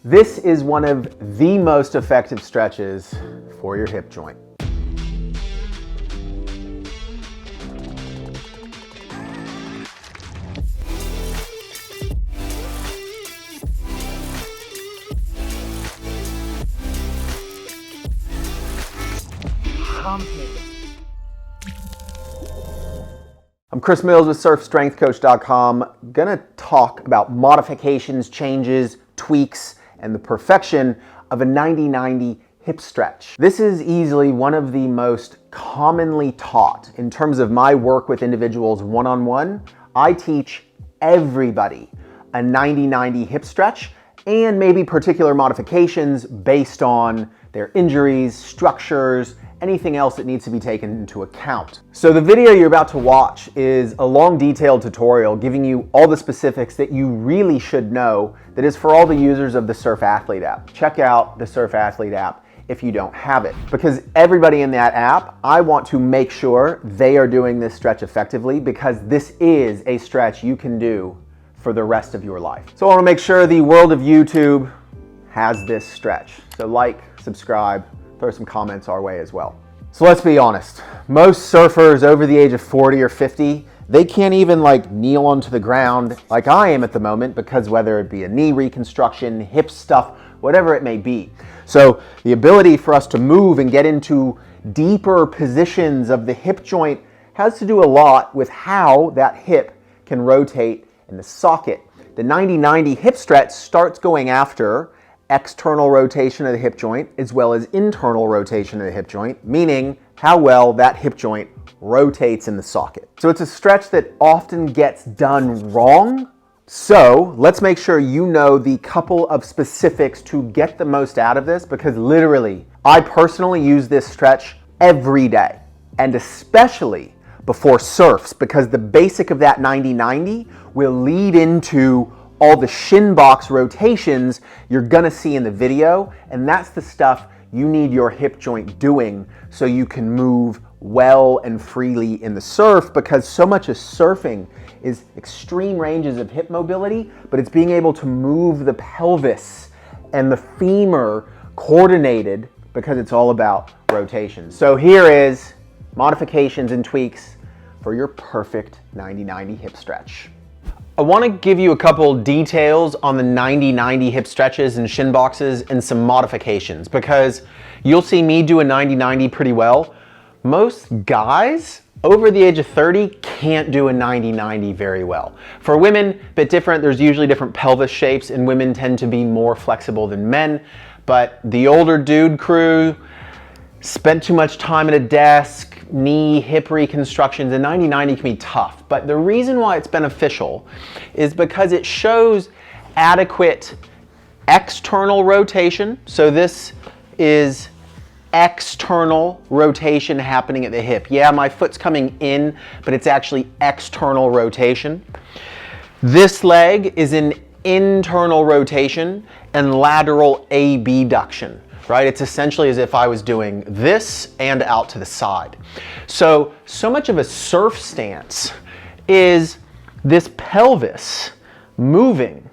This is one of the most effective stretches for your hip joint. I'm Chris Mills with surfstrengthcoach.com. Gonna talk about modifications, changes, tweaks, and the perfection of a 90-90 hip stretch. This is easily one of the most commonly taught in terms of my work with individuals one-on-one. I teach everybody a 90-90 hip stretch and maybe particular modifications based on their injuries, structures, anything else that needs to be taken into account. So the video you're about to watch is a long detailed tutorial giving you all the specifics that you really should know that is for all the users of the Surf Athlete app. Check out the Surf Athlete app if you don't have it, because everybody in that app, I want to make sure they are doing this stretch effectively, because this is a stretch you can do for the rest of your life. So I want to make sure the world of YouTube has this stretch. So like, subscribe, throw some comments our way as well. So let's be honest, most surfers over the age of 40 or 50, they can't even kneel onto the ground like I am at the moment, because whether it be a knee reconstruction, hip stuff, whatever it may be. So the ability for us to move and get into deeper positions of the hip joint has to do a lot with how that hip can rotate in the socket. The 90-90 hip stretch starts going after external rotation of the hip joint as well as internal rotation of the hip joint, meaning how well that hip joint rotates in the socket. So it's a stretch that often gets done wrong. So let's make sure you know the couple of specifics to get the most out of this, because literally, I personally use this stretch every day, and especially before surfs, because the basic of that 90-90 will lead into all the shin box rotations you're gonna see in the video, and that's the stuff you need your hip joint doing so you can move well and freely in the surf, because so much of surfing is extreme ranges of hip mobility, but it's being able to move the pelvis and the femur coordinated, because it's all about rotation. So here is modifications and tweaks for your perfect 90-90 hip stretch. I want to give you a couple details on the 90-90 hip stretches and shin boxes and some modifications, because you'll see me do a 90-90 pretty well. Most guys over the age of 30 can't do a 90-90 very well. For women, a bit different. There's usually different pelvis shapes, and women tend to be more flexible than men. But the older dude crew spent too much time at a desk, knee, hip reconstructions, and 90-90 can be tough. But the reason why it's beneficial is because it shows adequate external rotation. So this is external rotation happening at the hip. Yeah, my foot's coming in, but it's actually external rotation. This leg is an internal rotation and lateral abduction. Right? It's essentially as if I was doing this and out to the side. So much of a surf stance is this pelvis moving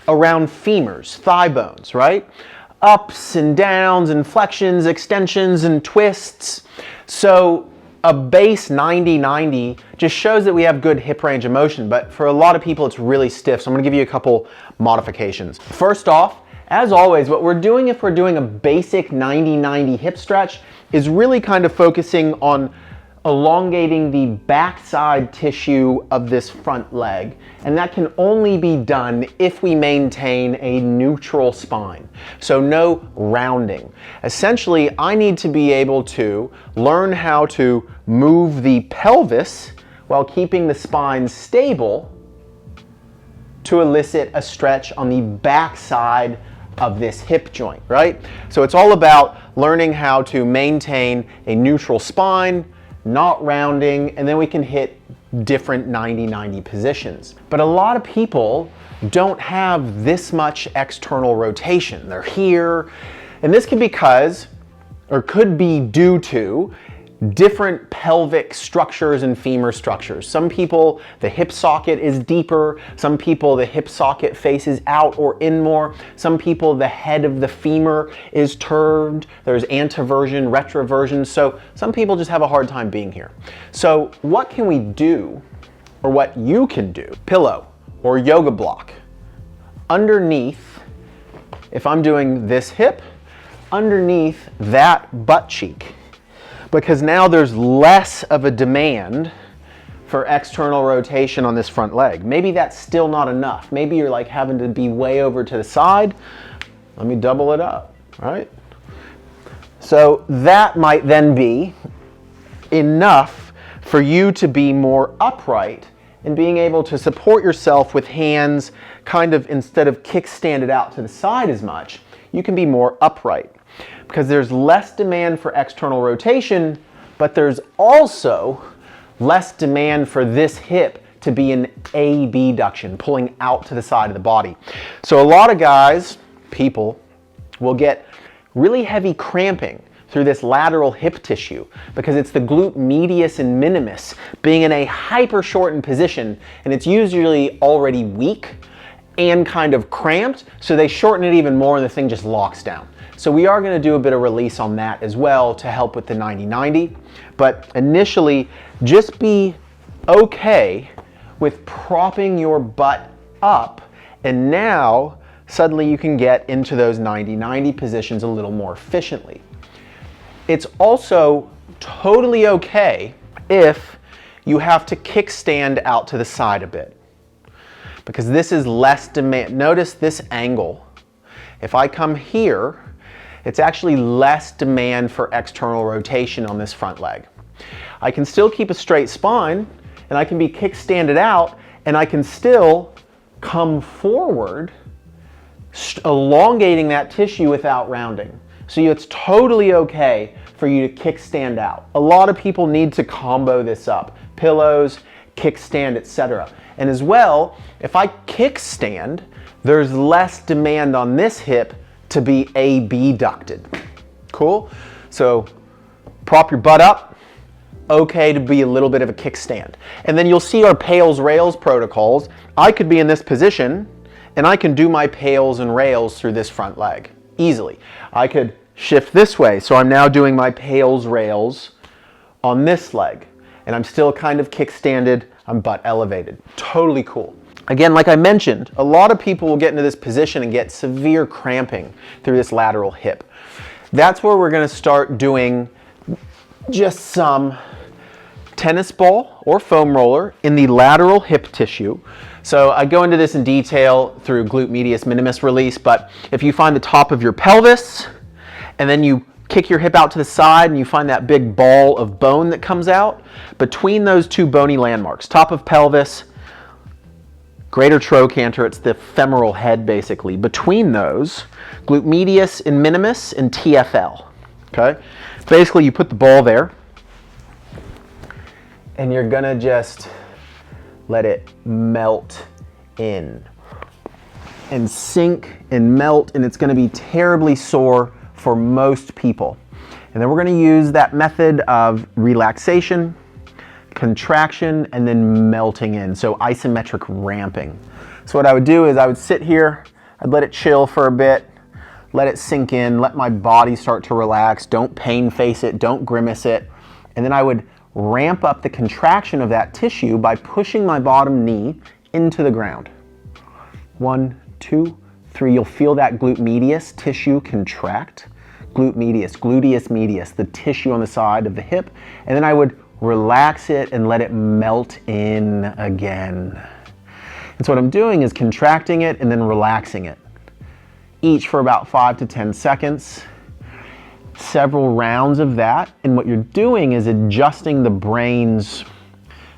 around femurs, thigh bones, right? Ups and downs and flexions, extensions and twists. So a base 90-90 just shows that we have good hip range of motion, but for a lot of people it's really stiff. So I'm gonna give you a couple modifications. First off, as always, what we're doing if we're doing a basic 90-90 hip stretch is really kind of focusing on elongating the backside tissue of this front leg. And that can only be done if we maintain a neutral spine. So no rounding. Essentially, I need to be able to learn how to move the pelvis while keeping the spine stable to elicit a stretch on the backside of this hip joint, right? So it's all about learning how to maintain a neutral spine, not rounding, and then we can hit different 90-90 positions. But a lot of people don't have this much external rotation. They're here, and this could be because, or could be due to, different pelvic structures and femur structures. Some people, the hip socket is deeper. Some people, the hip socket faces out or in more. Some people, the head of the femur is turned. There's anteversion, retroversion. So some people just have a hard time being here. So what can we do, or what you can do? Pillow or yoga block. Underneath, if I'm doing this hip, underneath that butt cheek. Because now there's less of a demand for external rotation on this front leg. Maybe that's still not enough. Maybe you're like having to be way over to the side. Let me double it up, right? So that might then be enough for you to be more upright and being able to support yourself with hands kind of, instead of kickstanded out to the side as much, you can be more upright. Because there's less demand for external rotation, but there's also less demand for this hip to be an abduction, pulling out to the side of the body. So a lot of guys, people, will get really heavy cramping through this lateral hip tissue because it's the glute medius and minimus being in a hyper shortened position, and it's usually already weak and kind of cramped, so they shorten it even more and the thing just locks down. So we are going to do a bit of release on that as well to help with the 90-90. But initially, just be okay with propping your butt up, and now suddenly you can get into those 90-90 positions a little more efficiently. It's also totally okay if you have to kickstand out to the side a bit, because this is less demand. Notice this angle. If I come here, it's actually less demand for external rotation on this front leg. I can still keep a straight spine, and I can be kickstanded out, and I can still come forward, elongating that tissue without rounding. So it's totally okay for you to kickstand out. A lot of people need to combo this up. Pillows, kickstand, etc. And as well, if I kickstand, there's less demand on this hip to be abducted. Cool? So prop your butt up, okay to be a little bit of a kickstand. And then you'll see our pails rails protocols. I could be in this position and I can do my pails and rails through this front leg easily. I could shift this way, so I'm now doing my pails rails on this leg, and I'm still kind of kickstanded, I'm butt elevated. Totally cool. Again, like I mentioned, a lot of people will get into this position and get severe cramping through this lateral hip. That's where we're going to start doing just some tennis ball or foam roller in the lateral hip tissue. So I go into this in detail through glute medius minimus release, but if you find the top of your pelvis and then you kick your hip out to the side and you find that big ball of bone that comes out, between those two bony landmarks, top of pelvis, greater trochanter, it's the femoral head basically. Between those, glute medius and minimus and TFL, okay? Basically you put the ball there and you're gonna just let it melt in and sink and melt, and it's gonna be terribly sore for most people. And then we're gonna use that method of relaxation, contraction, and then melting in, so isometric ramping. So what I would do is I would sit here, I'd let it chill for a bit, let it sink in, let my body start to relax, don't pain face it, don't grimace it, and then I would ramp up the contraction of that tissue by pushing my bottom knee into the ground. 1, 2, 3, you'll feel that glute medius tissue contract. Glute medius, gluteus medius, the tissue on the side of the hip, and then I would relax it and let it melt in again. And so what I'm doing is contracting it and then relaxing it, each for about 5 to 10 seconds, several rounds of that. And what you're doing is adjusting the brain's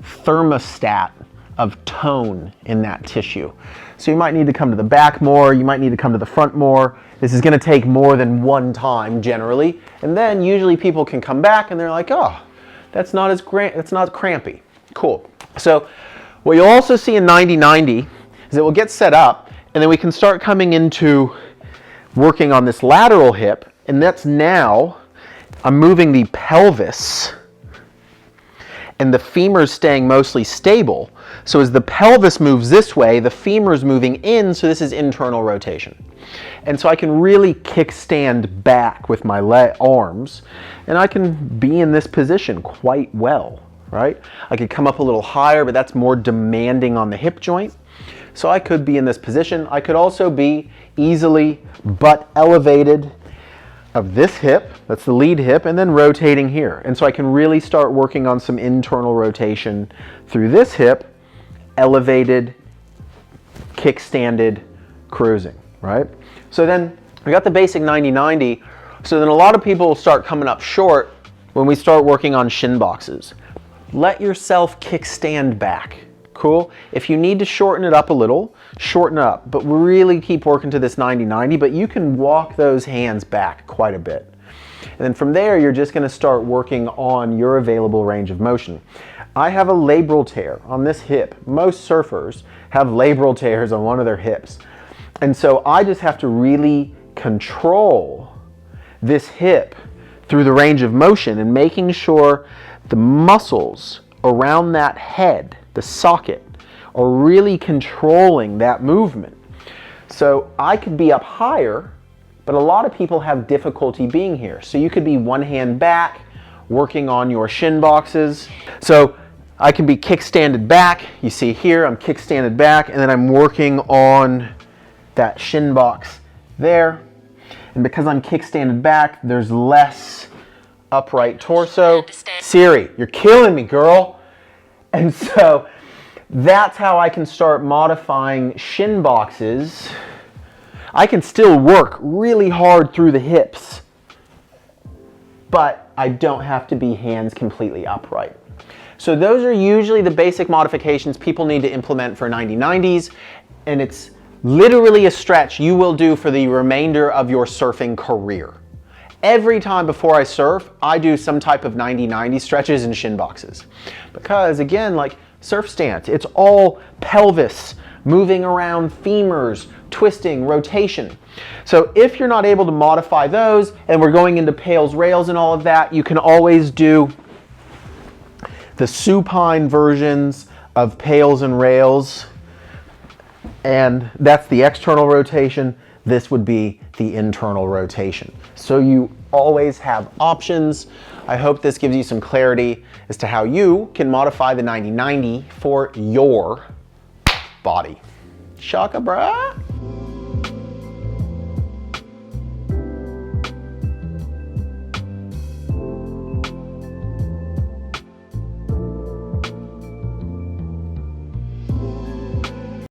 thermostat of tone in that tissue. So you might need to come to the back more, you might need to come to the front more. This is going to take more than one time generally, and then usually people can come back and they're like, oh, that's not as it's not crampy. Cool. So what you'll also see in 90-90 is it will get set up, and then we can start coming into working on this lateral hip, and that's now I'm moving the pelvis and the femur's staying mostly stable. So as the pelvis moves this way, the femur's moving in, so this is internal rotation. And so I can really kickstand back with my arms, and I can be in this position quite well, right? I could come up a little higher, but that's more demanding on the hip joint. So I could be in this position. I could also be easily butt elevated of this hip, that's the lead hip, and then rotating here. And so I can really start working on some internal rotation through this hip, elevated, kickstanded, cruising, right? So then we got the basic 90-90. So then a lot of people will start coming up short when we start working on shin boxes. Let yourself kickstand back. Cool? If you need to shorten it up a little, shorten it up, but really keep working to this 90-90, but you can walk those hands back quite a bit. And then from there, you're just going to start working on your available range of motion. I have a labral tear on this hip. Most surfers have labral tears on one of their hips. And so I just have to really control this hip through the range of motion and making sure the muscles around that head, the socket, are really controlling that movement. So I could be up higher, but a lot of people have difficulty being here. So you could be one hand back, working on your shin boxes. So I can be kickstanded back. You see here, I'm kickstanded back, and then I'm working on that shin box there. And because I'm kickstanded back, there's less upright torso. Siri, you're killing me, girl. And so that's how I can start modifying shin boxes. I can still work really hard through the hips, but I don't have to be hands completely upright. So those are usually the basic modifications people need to implement for 90-90s, and it's literally a stretch you will do for the remainder of your surfing career. Every time before I surf, I do some type of 90-90 stretches and shin boxes. Because again, like surf stance, it's all pelvis, moving around femurs, twisting, rotation. So if you're not able to modify those, and we're going into pails, rails, and all of that, you can always do the supine versions of pails and rails, and that's the external rotation. This would be the internal rotation. So you always have options. I hope this gives you some clarity as to how you can modify the 90-90 for your body. Shaka, brah.